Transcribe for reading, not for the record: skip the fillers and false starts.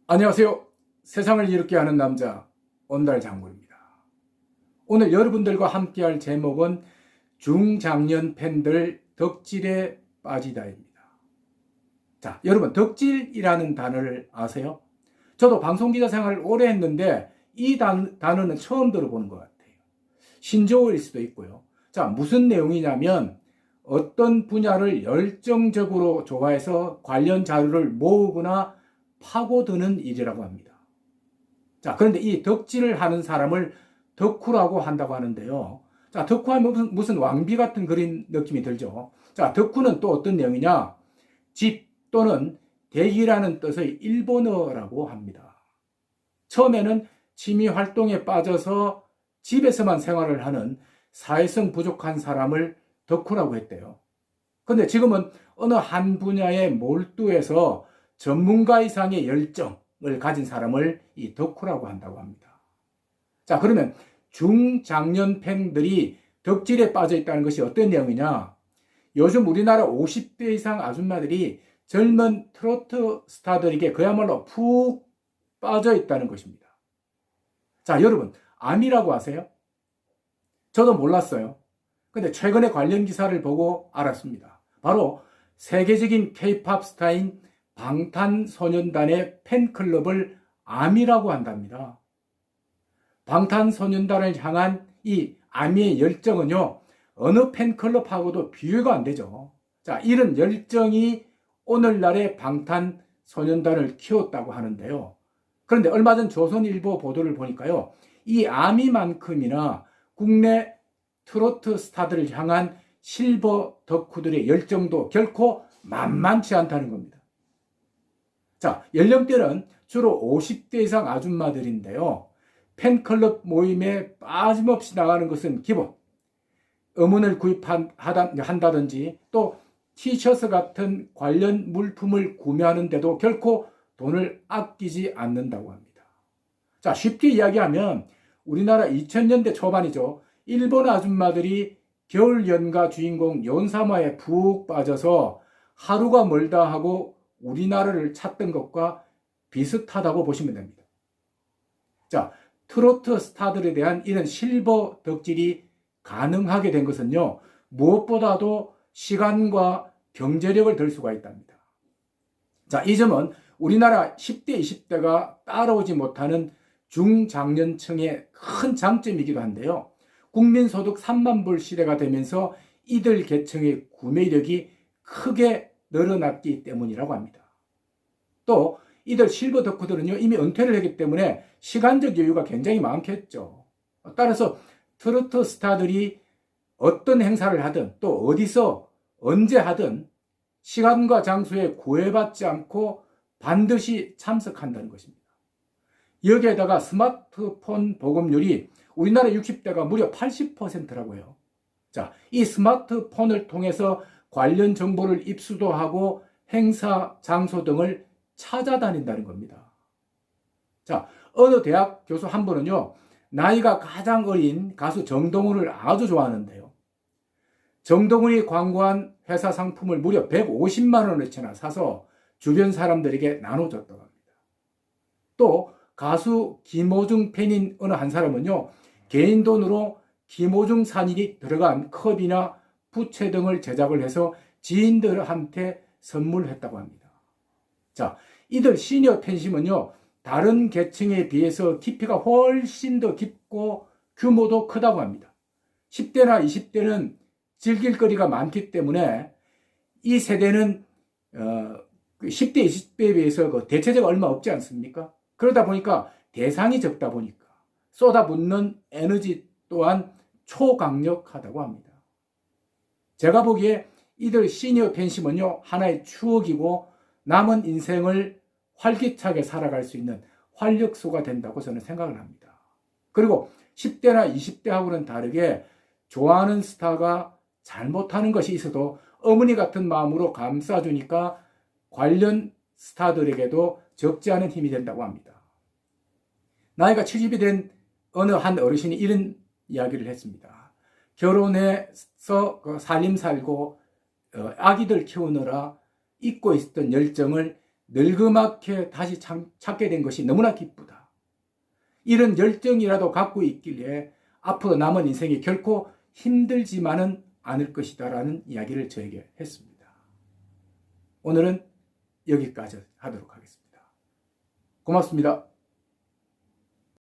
안녕하세요. 세상을 이롭게 하는 남자 온달 장군입니다. 오늘 여러분들과 함께할 제목은 중장년 팬들 덕질에 빠지다입니다. 자, 여러분 덕질이라는 단어를 아세요? 저도 방송기자 생활을 오래 했는데 이 단어는 처음 들어보는 것 같아요. 신조어일 수도 있고요. 자, 무슨 내용이냐면 어떤 분야를 열정적으로 좋아해서 관련 자료를 모으거나 파고드는 일이라고 합니다. 자, 그런데 이 덕질을 하는 사람을 덕후라고 한다고 하는데요. 자, 덕후하면 무슨 왕비 같은 그림 느낌이 들죠. 자, 덕후는 또 어떤 내용이냐? 집 또는 대기라는 뜻의 일본어라고 합니다. 처음에는 취미 활동에 빠져서 집에서만 생활을 하는 사회성 부족한 사람을 덕후라고 했대요. 근데 지금은 어느 한 분야에 몰두해서 전문가 이상의 열정을 가진 사람을 이 덕후라고 한다고 합니다. 자, 그러면 중장년 팬들이 덕질에 빠져 있다는 것이 어떤 내용이냐? 요즘 우리나라 50대 이상 아줌마들이 젊은 트로트 스타들에게 그야말로 푹 빠져 있다는 것입니다. 자, 여러분, 아미라고 아세요? 저도 몰랐어요. 근데 최근에 관련 기사를 보고 알았습니다. 바로 세계적인 K-팝 스타인 방탄소년단의 팬클럽을 아미라고 한답니다. 방탄소년단을 향한 이 아미의 열정은요, 어느 팬클럽하고도 비교가 안 되죠. 자, 이런 열정이 오늘날의 방탄소년단을 키웠다고 하는데요. 그런데 얼마 전 조선일보 보도를 보니까요, 이 아미만큼이나 국내 트로트 스타들을 향한 실버 덕후들의 열정도 결코 만만치 않다는 겁니다. 자, 연령대는 주로 50대 이상 아줌마들인데요. 팬클럽 모임에 빠짐없이 나가는 것은 기본. 음원을 구입한다든지 또 티셔츠 같은 관련 물품을 구매하는데도 결코 돈을 아끼지 않는다고 합니다. 자, 쉽게 이야기하면 우리나라 2000년대 초반이죠. 일본 아줌마들이 겨울 연가 주인공 연사마에 푹 빠져서 하루가 멀다 하고 우리나라를 찾던 것과 비슷하다고 보시면 됩니다. 자, 트로트 스타들에 대한 이런 실버 덕질이 가능하게 된 것은요, 무엇보다도 시간과 경제력을 들 수가 있답니다. 자, 이 점은 우리나라 10대, 20대가 따라오지 못하는 중장년층의 큰 장점이기도 한데요. 국민소득 3만 불 시대가 되면서 이들 계층의 구매력이 크게 늘어났기 때문이라고 합니다. 또 이들 실버 덕후들은요, 이미 은퇴를 했기 때문에 시간적 여유가 굉장히 많겠죠. 따라서 트로트 스타들이 어떤 행사를 하든 또 어디서 언제 하든 시간과 장소에 구애받지 않고 반드시 참석한다는 것입니다. 여기에다가 스마트폰 보급률이 우리나라 60대가 무려 80%라고 해요. 자, 이 스마트폰을 통해서 관련 정보를 입수도 하고 행사, 장소 등을 찾아다닌다는 겁니다. 자, 어느 대학 교수 한 분은요, 나이가 가장 어린 가수 정동훈을 아주 좋아하는데요. 정동훈이 광고한 회사 상품을 무려 150만 원어치나 사서 주변 사람들에게 나눠줬다고 합니다. 또 가수 김호중 팬인 어느 한 사람은요, 개인 돈으로 김호중 사진이 들어간 컵이나 부채 등을 제작을 해서 지인들한테 선물했다고 합니다. 자, 이들 시니어 팬심은요, 다른 계층에 비해서 깊이가 훨씬 더 깊고 규모도 크다고 합니다. 10대나 20대는 즐길 거리가 많기 때문에 이 세대는 10대, 20대에 비해서 그 대체제가 얼마 없지 않습니까? 그러다 보니까 대상이 적다 보니까 쏟아붓는 에너지 또한 초강력하다고 합니다. 제가 보기에 이들 시니어 팬심은요, 하나의 추억이고 남은 인생을 활기차게 살아갈 수 있는 활력소가 된다고 저는 생각을 합니다. 그리고 10대나 20대하고는 다르게 좋아하는 스타가 잘못하는 것이 있어도 어머니 같은 마음으로 감싸주니까 관련 스타들에게도 적지 않은 힘이 된다고 합니다. 나이가 70이 된 어느 한 어르신이 이런 이야기를 했습니다. 결혼해서 살림 살고 아기들 키우느라 잊고 있었던 열정을 늙음하게 다시 찾게 된 것이 너무나 기쁘다. 이런 열정이라도 갖고 있길래 앞으로 남은 인생이 결코 힘들지만은 않을 것이다 라는 이야기를 저에게 했습니다. 오늘은 여기까지 하도록 하겠습니다. 고맙습니다.